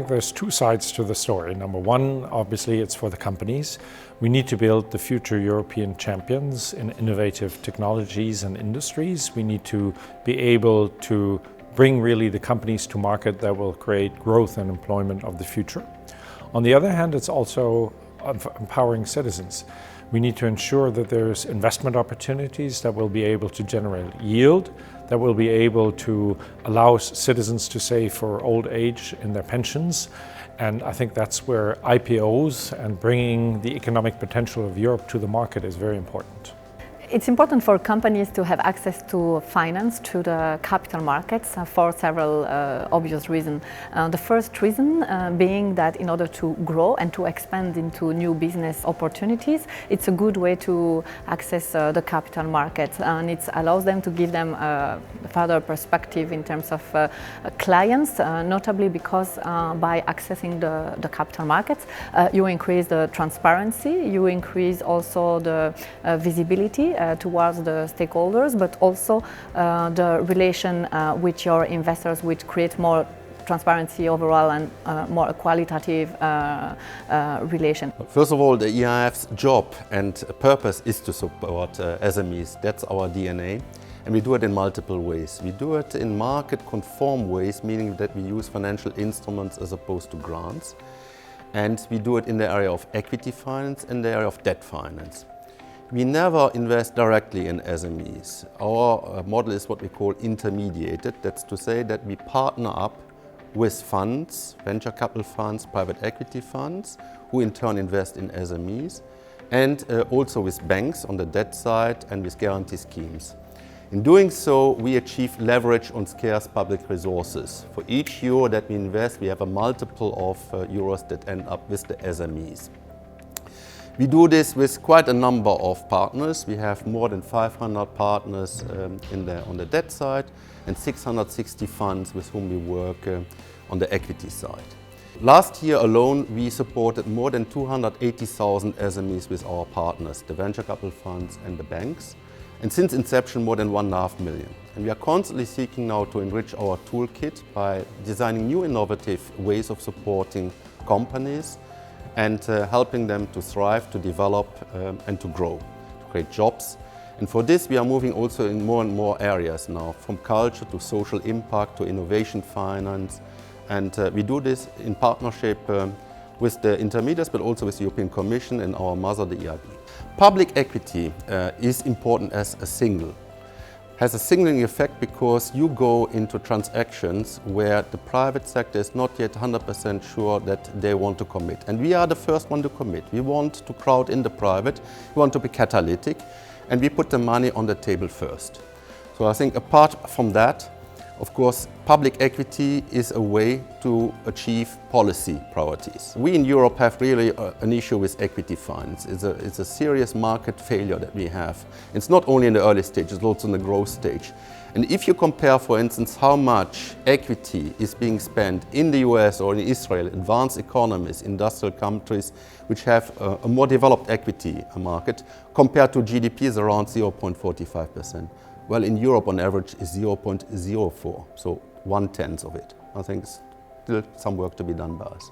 there's two sides to the story. Number one, obviously, it's for the companies. We need to build the future European champions in innovative technologies and industries. We need to be able to bring really the companies to market that will create growth and employment of the future. On the other hand, it's also empowering citizens. We need to ensure that there's investment opportunities that will be able to generate yield, that will be able to allow citizens to save for old age in their pensions. And I think that's where IPOs and bringing the economic potential of Europe to the market is very important. It's important for companies to have access to finance, to the capital markets, for several obvious reasons. The first reason being that in order to grow and to expand into new business opportunities, it's a good way to access the capital markets, and it allows them to give them a further perspective in terms of clients, notably because by accessing the capital markets, you increase the transparency, you increase also the visibility towards the stakeholders, but also the relation with your investors, which create more transparency overall and more qualitative relation. First of all, the EIF's job and purpose is to support SMEs. That's our DNA. And we do it in multiple ways. We do it in market-conform ways, meaning that we use financial instruments as opposed to grants. And we do it in the area of equity finance and the area of debt finance. We never invest directly in SMEs. Our model is what we call intermediated. That's to say that we partner up with funds, venture capital funds, private equity funds, who in turn invest in SMEs, and also with banks on the debt side and with guarantee schemes. In doing so, we achieve leverage on scarce public resources. For each euro that we invest, we have a multiple of euros that end up with the SMEs. We do this with quite a number of partners. We have more than 500 partners on the debt side and 660 funds with whom we work on the equity side. Last year alone, we supported more than 280,000 SMEs with our partners, the venture capital funds and the banks. And since inception, more than 1.5 million. And we are constantly seeking now to enrich our toolkit by designing new innovative ways of supporting companies and helping them to thrive, to develop and to grow, to create jobs. And for this we are moving also in more and more areas now, from culture to social impact to innovation finance. And we do this in partnership with the intermediaries, but also with the European Commission and our mother, the EIB. Public equity is important as a signal. Has a signaling effect because you go into transactions where the private sector is not yet 100% sure that they want to commit. And we are the first one to commit. We want to crowd in the private, we want to be catalytic, and we put the money on the table first. So I think apart from that, of course, public equity is a way to achieve policy priorities. We in Europe have really an issue with equity finance. It's a serious market failure that we have. It's not only in the early stage, it's also in the growth stage. And if you compare, for instance, how much equity is being spent in the US or in Israel, advanced economies, industrial countries, which have a more developed equity market, compared to GDP is around 0.45%. Well, in Europe, on average, is 0.04, so 1/10 of it. I think still some work to be done by us.